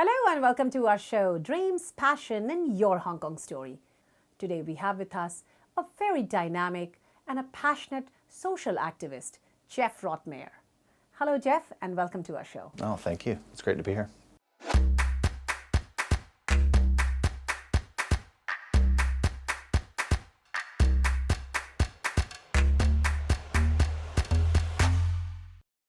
Hello and welcome to our show, Dreams, Passion and Your Hong Kong Story. Today we have with us a very dynamic and a passionate social activist, Jeff Rothmeyer. Hello Jeff and welcome to our show. Oh, thank you. It's great to be here.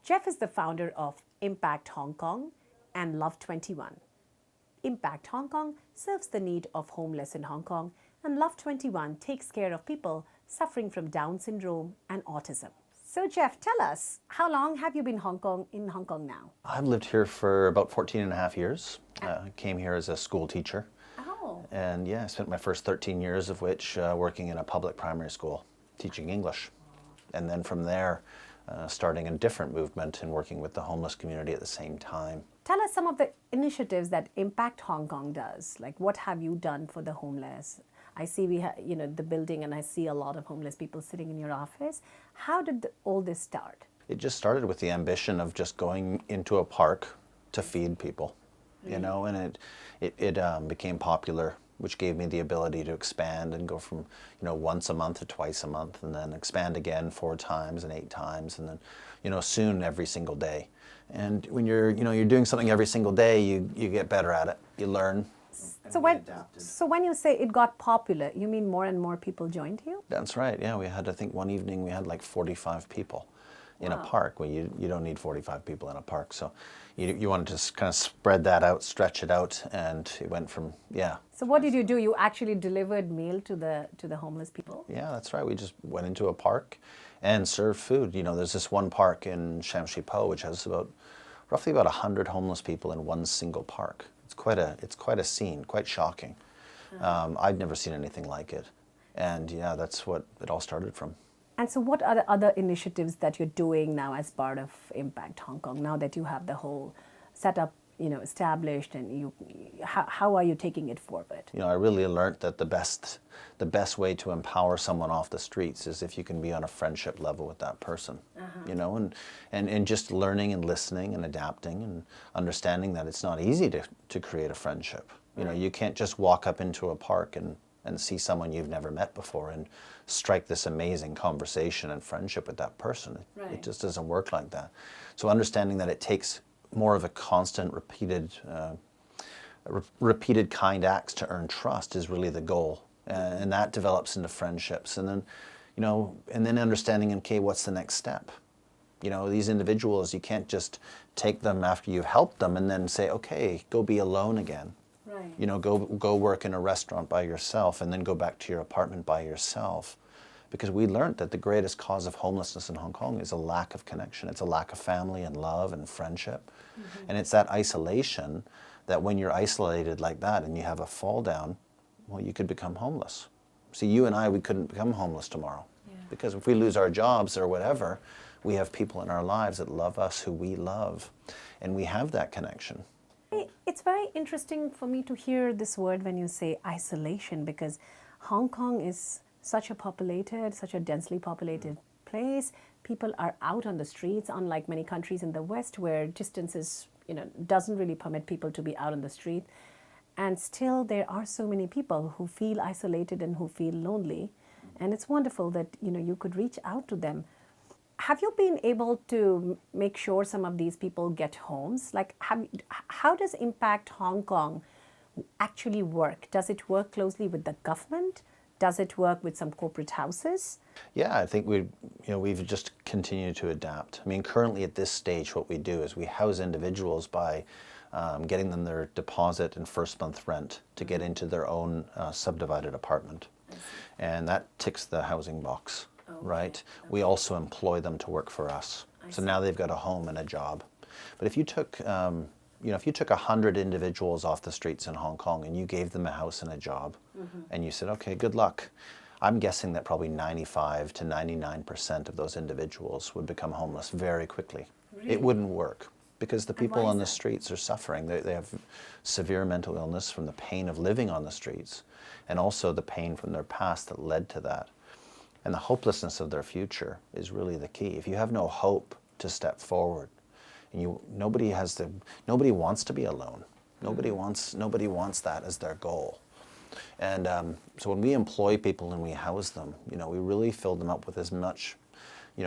Jeff is the founder of Impact Hong Kong and Love 21. Impact Hong Kong serves the need of homeless in Hong Kong, and Love 21 takes care of people suffering from Down syndrome and autism. So Jeff, tell us, how long have you been in Hong Kong now? I've lived here for about 14 and a half years. I came here as a school teacher. Oh. And yeah, I spent my first 13 years of which working in a public primary school, teaching English. And then from there, starting a different movement and working with the homeless community at the same time. Tell us some of the initiatives that Impact Hong Kong does. Like, what have you done for the homeless? I see we have, the building, and I see a lot of homeless people sitting in your office. How did all this start? It just started with the ambition of just going into a park to feed people, and it became popular, which gave me the ability to expand and go from, once a month to twice a month, and then expand again 4 times and 8 times, and then, soon every single day. And when you're doing something every single day, you get better at it. You learn. So when you say it got popular, you mean more and more people joined you? That's right. Yeah, we had, I think one evening we had like 45 people in a park. Well, you don't need 45 people in a park, so you wanted to kind of spread that out, stretch it out, and it went from So what did you do? You actually delivered meal to the homeless people? Yeah, that's right. We just went into a park and served food. There's this one park in 𝐶𝐴𝑚-𝐸 which has roughly about 100 homeless people in one single park. It's quite a scene, quite shocking. I'd never seen anything like it, and yeah, that's what it all started from. And so what are the other initiatives that you're doing now as part of Impact Hong Kong, now that you have the whole setup, established, and how are you taking it forward? I really learned that the best way to empower someone off the streets is if you can be on a friendship level with that person, and just learning and listening and adapting and understanding that it's not easy to create a friendship. You can't just walk up into a park and see someone you've never met before and strike this amazing conversation and friendship with that person. It just doesn't work like that. So understanding that it takes more of a constant, repeated kind acts to earn trust is really the goal, and that develops into friendships. And then, and then understanding, okay, what's the next step? These individuals, you can't just take them after you've helped them and then say, okay, go be alone again. Go work in a restaurant by yourself and then go back to your apartment by yourself. Because we learned that the greatest cause of homelessness in Hong Kong is a lack of connection. It's a lack of family and love and friendship. And it's that isolation that when you're isolated like that and you have a fall down, well, you could become homeless. See, you and I, we couldn't become homeless tomorrow. Because if we lose our jobs or whatever, we have people in our lives that love us, who we love, and we have that connection. It's very interesting for me to hear this word when you say isolation, because Hong Kong is such a densely populated place. People are out on the streets, unlike many countries in the West where distances, doesn't really permit people to be out on the street. And still there are so many people who feel isolated and who feel lonely. And it's wonderful that, you could reach out to them. Have you been able to make sure some of these people get homes? Like, how does Impact Hong Kong actually work? Does it work closely with the government? Does it work with some corporate houses? Yeah, I think we've just continued to adapt. I mean, currently at this stage, what we do is we house individuals by getting them their deposit and first month rent to get into their own subdivided apartment. And that ticks the housing box. Right? We also employ them to work for us. So now they've got a home and a job. But if you took, if you took 100 individuals off the streets in Hong Kong and you gave them a house and a job, and you said, okay, good luck, I'm guessing that probably 95 to 99% of those individuals would become homeless very quickly. Really? It wouldn't work because the people on the streets are suffering. They have severe mental illness from the pain of living on the streets, and also the pain from their past that led to that. And the hopelessness of their future is really the key. If you have no hope to step forward, and nobody wants to be alone. Nobody wants that as their goal. And so when we employ people and we house them, we really fill them up with as much,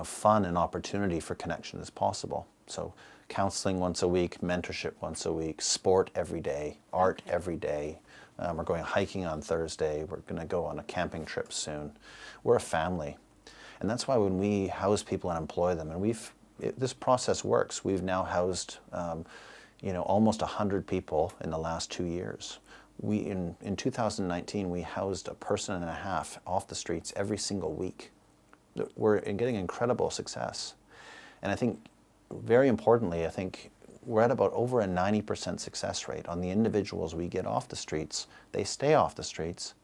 fun and opportunity for connection as possible. So counseling once a week, mentorship once a week, sport every day, art every day. We're going hiking on Thursday. We're going to go on a camping trip soon. We're a family. And that's why when we house people and employ them, and this process works. We've now housed, almost 100 people in the last 2 years. In 2019, we housed a person and a half off the streets every single week. We're getting incredible success. And I think, very importantly, we're at about over a 90% success rate on the individuals we get off the streets. They stay off the streets.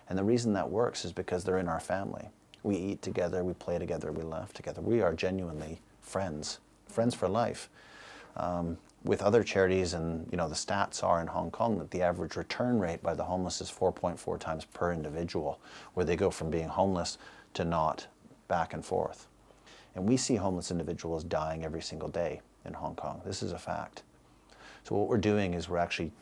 And the reason that works is because they're in our family. We eat together, we play together, we laugh together. We are genuinely friends for life. With other charities, and the stats are in Hong Kong that the average return rate by the homeless is 4.4 times per individual, where they go from being homeless to not, back and forth. And we see homeless individuals dying every single day in Hong Kong. This is a fact. So what we're doing is we're actually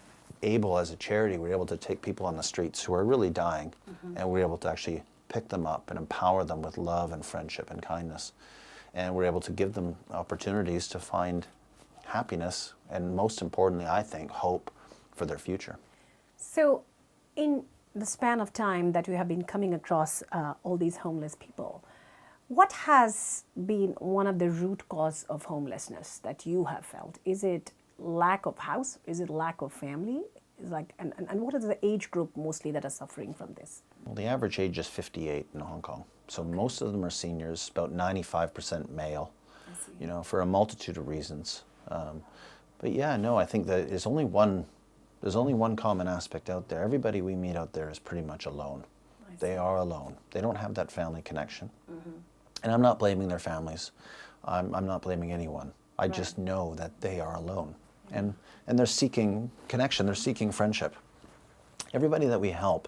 able, as a charity, we're able to take people on the streets who are really dying, and we're able to actually pick them up and empower them with love and friendship and kindness. And we're able to give them opportunities to find happiness, and most importantly, I think, hope for their future. So in the span of time that you have been coming across all these homeless people, what has been one of the root cause of homelessness that you have felt? Is it lack of house? Is it lack of family? And what is the age group mostly that are suffering from this? Well, the average age is 58 in Hong Kong. So most of them are seniors, about 95% male, for a multitude of reasons. But yeah, no, I think that there's only one common aspect out there. Everybody we meet out there is pretty much alone. They are alone. They don't have that family connection. And I'm not blaming their families. I'm not blaming anyone. I just know that they are alone. And they're seeking connection. They're seeking friendship. Everybody that we help,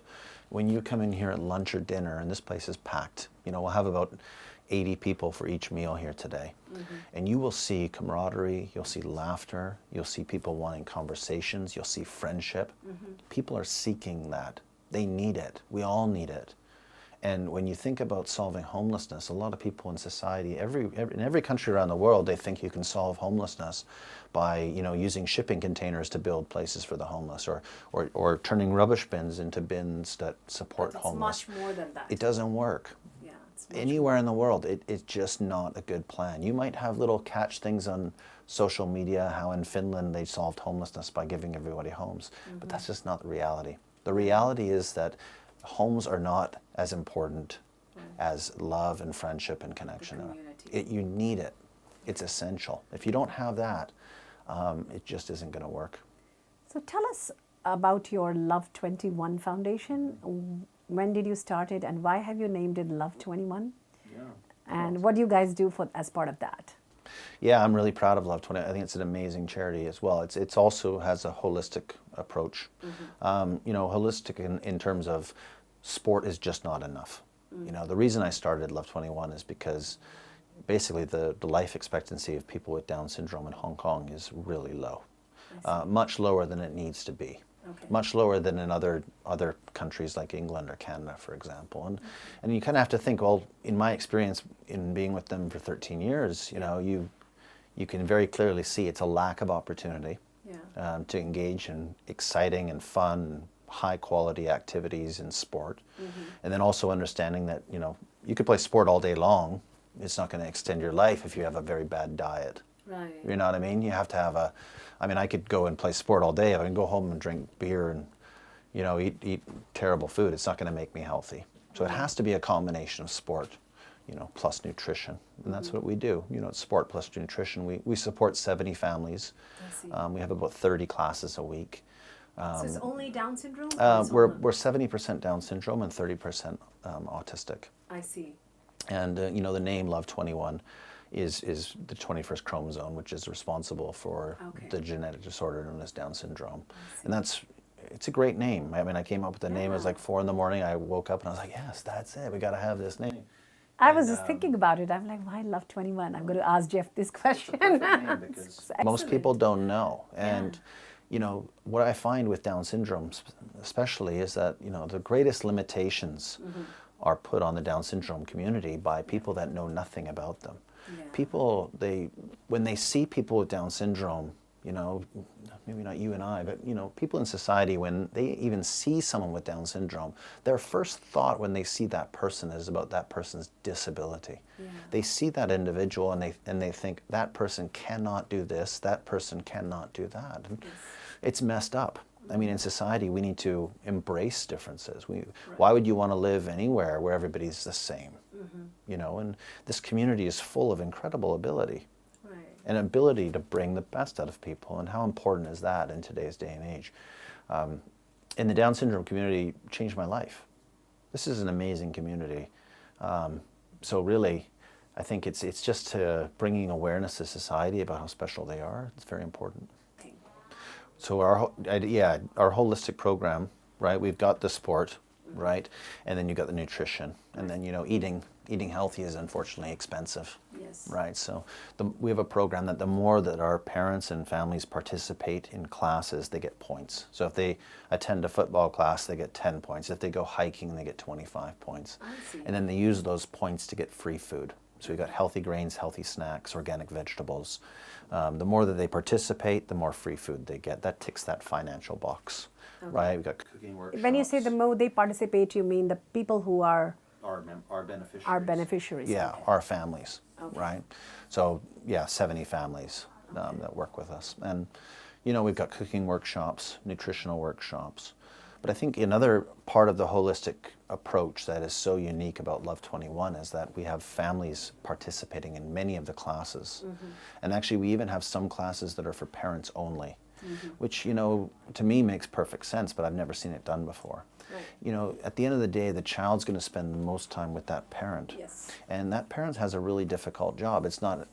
when you come in here at lunch or dinner, and this place is packed, we'll have about 80 people for each meal here today. And you will see camaraderie, you'll see laughter, you'll see people wanting conversations, you'll see friendship. People are seeking that. They need it. We all need it. And when you think about solving homelessness, a lot of people in society, in every country around the world, they think you can solve homelessness by, using shipping containers to build places for the homeless, or turning rubbish bins into bins that support homeless. It's much more than that. It doesn't work. Yeah, Anywhere in the world, it's just not a good plan. You might have little catch things on social media, how in Finland they solved homelessness by giving everybody homes, but that's just not the reality. The reality is that homes are not as important as love and friendship and connection. You need it. It's essential. If you don't have that, it just isn't going to work. So tell us about your Love 21 Foundation. When did you start it, and why have you named it Love 21? And what do you guys do as part of that? Yeah, I'm really proud of Love 20. I think it's an amazing charity as well. It's also has a holistic approach. Holistic in terms of sport is just not enough. The reason I started Love 21 is because basically the life expectancy of people with Down syndrome in Hong Kong is really low, much lower than it needs to be. Much lower than in other countries like England or Canada, for example. And you kind of have to think, well, in my experience in being with them for 13 years, you can very clearly see it's a lack of opportunity to engage in exciting and fun, high quality activities in sport. And then also understanding that, you could play sport all day long. It's not going to extend your life if you have a very bad diet. Right. You know what I mean? You have to have I could go and play sport all day. I can go home and drink beer and, eat terrible food. It's not going to make me healthy. So it has to be a combination of sport, plus nutrition. And that's what we do. It's sport plus nutrition. We support 70 families. We have about 30 classes a week. So it's only Down syndrome? We're 70% Down syndrome and 30% autistic. I see. And, the name Love 21 is the 21st chromosome, which is responsible for the genetic disorder known as Down syndrome. And it's a great name. I came up with the name. It was like 4 in the morning. I woke up and I was like, yes, that's it. We got to have this name. I was just thinking about it. I'm like, why Love 21? I'm going to ask Jeff this question. Because most people don't know. And, you know, what I find with Down syndrome especially is that, you know, the greatest limitations are put on the Down syndrome community by people that know nothing about them. Yeah. People, when they see people with Down syndrome, you know, maybe not you and I, but, you know, people in society, when they even see someone with Down syndrome, their first thought when they see that person is about that person's disability. Yeah. They see that individual and they think that person cannot do this, that person cannot do that. And Yes. it's messed up. I mean, in society, we need to embrace differences. Why would you want to live anywhere where everybody's the same? You know, and this community is full of incredible ability. An ability to bring the best out of people, and how important is that in today's day and age? And the Down syndrome community changed my life. This is an amazing community. So really, I think it's just bringing awareness to society about how special they are. It's very important. So our holistic program, right? We've got the sport, right, and then you've got the nutrition, and then, you know, eating healthy is unfortunately expensive. Yes. Right, so we have a program that the more that our parents and families participate in classes, they get points. So if they attend a football class, they get 10 points. If they go hiking, they get 25 points. I see. And then they use those points to get free food. So we've got healthy grains, healthy snacks, organic vegetables. The more that they participate, the more free food they get. That ticks that financial box, right? We've got cooking workshops. When you say the more they participate, you mean the people who are our beneficiaries. our beneficiaries. Yeah, Okay. our families, Okay. right? So, yeah, 70 families that work with us. And, you know, we've got cooking workshops, nutritional workshops. But I think another part of the holistic approach that is so unique about Love 21 is that we have families participating in many of the classes. And actually, we even have some classes that are for parents only, which, you know, to me makes perfect sense, but I've never seen it done before. Right. You know, at the end of the day, the child's going to spend the most time with that parent. Yes. And that parent has a really difficult job. It's not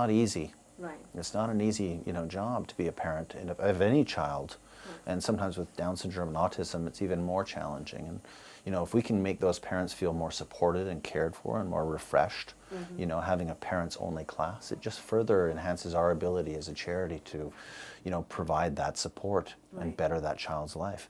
easy. Right. It's not an easy, you know, job to be a parent of any child. And sometimes with Down syndrome and autism, it's even more challenging. And, you know, if we can make those parents feel more supported and cared for and more refreshed, you know, having a parents-only class, it just further enhances our ability as a charity to, you know, provide that support and better that child's life.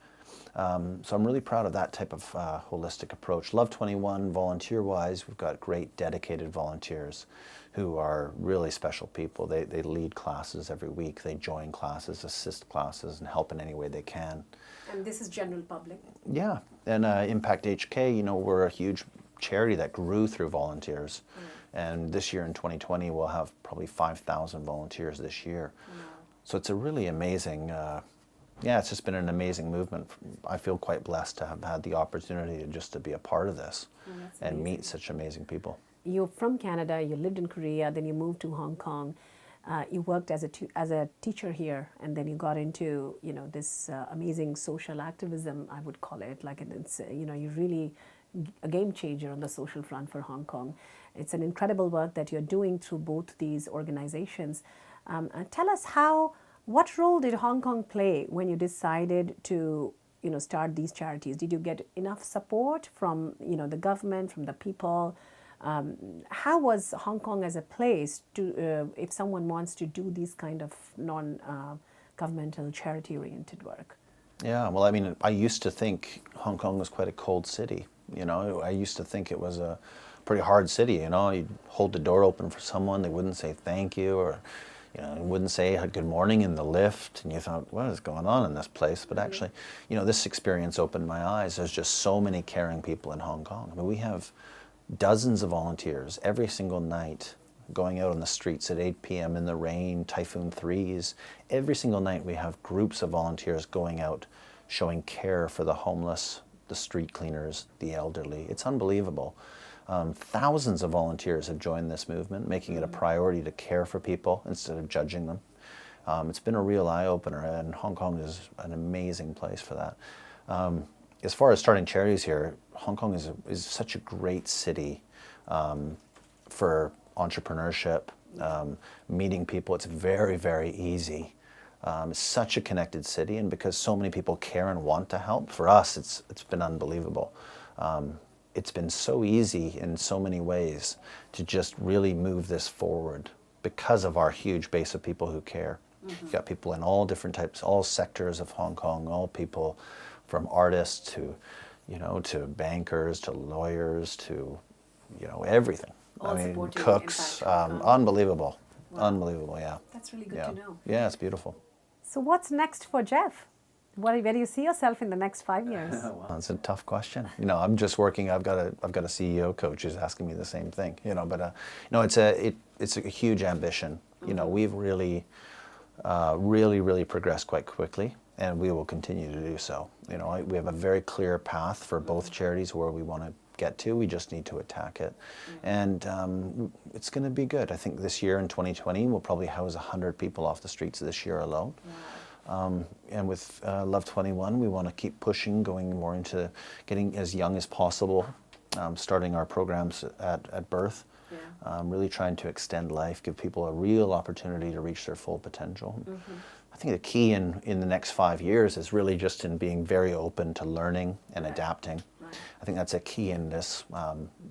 So I'm really proud of that type of holistic approach. Love 21, volunteer-wise, we've got great dedicated volunteers who are really special people. They lead classes every week. They join classes, assist classes, and help in any way they can. And this is general public? Yeah, and Impact HK, you know, we're a huge charity that grew through volunteers. And this year in 2020, we'll have probably 5,000 volunteers this year. So it's a really amazing, yeah, it's just been an amazing movement. I feel quite blessed to have had the opportunity to be a part of this and meet such amazing people. You're from Canada, you lived in Korea, then you moved to Hong Kong. You worked as a teacher here, and then you got into, you know, this amazing social activism, I would call it. Like, it's, you know, you're really a game changer on the social front for Hong Kong. It's an incredible work that you're doing through both these organizations. Tell us what role did Hong Kong play when you decided to, you know, start these charities? Did you get enough support from, you know, the government, from the people? How was Hong Kong as a place to, if someone wants to do these kind of non-governmental charity-oriented work? Yeah, well, I mean, I used to think Hong Kong was quite a cold city. You know, I used to think it was a pretty hard city. You know, you'd hold the door open for someone, they wouldn't say thank you, or, you know, wouldn't say good morning in the lift, and you thought, what is going on in this place? But actually, you know, this experience opened my eyes. There's just so many caring people in Hong Kong. I mean, we have dozens of volunteers every single night going out on the streets at 8 p.m. in the rain, typhoon threes. Every single night we have groups of volunteers going out showing care for the homeless, the street cleaners, the elderly. It's unbelievable. Thousands of volunteers have joined this movement, making it a priority to care for people instead of judging them. It's been a real eye-opener, and Hong Kong is an amazing place for that. As far as starting charities here, Hong Kong is such a great city for entrepreneurship, meeting people. It's very, very easy. It's such a connected city, and because so many people care and want to help, for us it's been unbelievable. It's been so easy in so many ways to just really move this forward because of our huge base of people who care. You've got people in all different types, all sectors of Hong Kong, all people from artists to, to bankers, to lawyers, to, everything. All I mean, supporting cooks, Impact Hong Kong. unbelievable. Wow. Unbelievable, yeah. That's really good Yeah. to know. Yeah, it's beautiful. So what's next for Jeff? Where do you see yourself in the next 5 years? Well, that's a tough question. I'm just working. I've got a CEO coach who's asking me the same thing. But it's a huge ambition. We've really progressed quite quickly, and we will continue to do so. We have a very clear path for both charities where we want to get to. We just need to attack it, and it's going to be good. I think this year in 2020 we'll probably house 100 people off the streets this year alone. Wow. And with Love 21, we want to keep pushing, going more into getting as young as possible, starting our programs at birth, really trying to extend life, give people a real opportunity to reach their full potential. I think the key in the next 5 years is really just in being very open to learning and adapting. I think that's a key in this,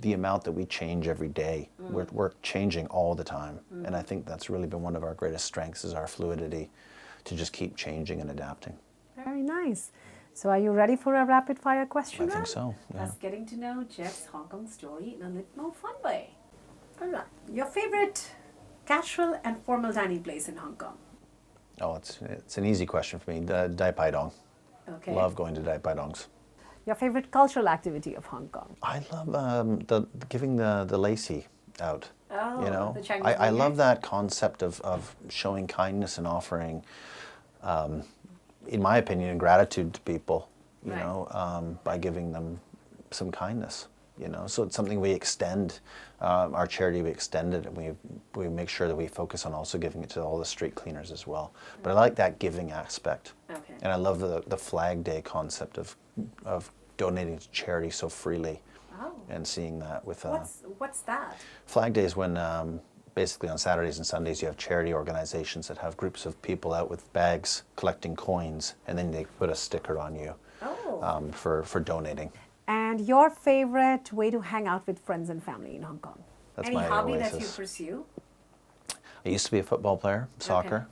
the amount that we change every day. We're changing all the time, and I think that's really been one of our greatest strengths, is our fluidity to just keep changing and adapting. Very nice. So are you ready for a rapid fire question? I think so, yeah. That's getting to know Jeff's Hong Kong story in a little more fun way. All right. Your favorite casual and formal dining place in Hong Kong? Oh, it's an easy question for me. 𝐷𝑖𝐵𝑖𝐷. Okay. Love going to 𝐷𝑖𝐵𝐷s. Your favorite cultural activity of Hong Kong? I love giving the lacy out. Oh, the Chinese I New love Year? that concept of showing kindness and offering, in my opinion, gratitude to people, by giving them some kindness. So it's something we extend. Our charity, we extend it, and we make sure that we focus on also giving it to all the street cleaners as well. But I like that giving aspect. Okay. And I love the Flag Day concept of donating to charity so freely. Oh. And seeing that with What's that? Flag Day is when basically on Saturdays and Sundays you have charity organizations that have groups of people out with bags collecting coins, and then they put a sticker on you for donating. And your favorite way to hang out with friends and family in Hong Kong? That's Any my hobby oasis. that you pursue? I used to be a football player, soccer.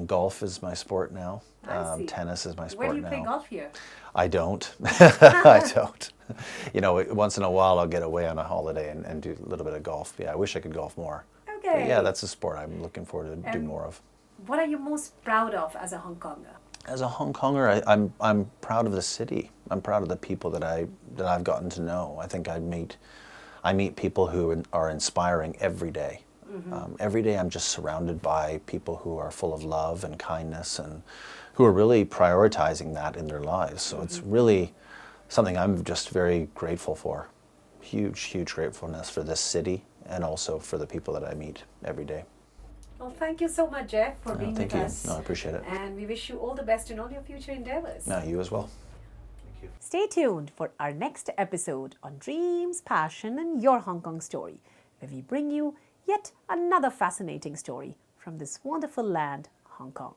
Golf is my sport now. I see. Tennis is my sport now. Where do you play golf here? I don't. I don't. Once in a while I'll get away on a holiday and do a little bit of golf. Yeah, I wish I could golf more. Okay. But yeah, that's a sport I'm looking forward to do more of. What are you most proud of as a Hong Konger? As a Hong Konger, I'm proud of the city. I'm proud of the people that I've gotten to know. I think I meet people who are inspiring every day. Every day I'm just surrounded by people who are full of love and kindness, and who are really prioritizing that in their lives. So it's really something I'm just very grateful for. Huge, huge gratefulness for this city, and also for the people that I meet every day. Well, thank you so much, Jeff, for being Thank with you. us. No, I appreciate it. And we wish you all the best in all your future endeavors. No, you as well. Thank you. Stay tuned for our next episode on Dreams, Passion, and Your Hong Kong Story, where we bring you yet another fascinating story from this wonderful land, Hong Kong.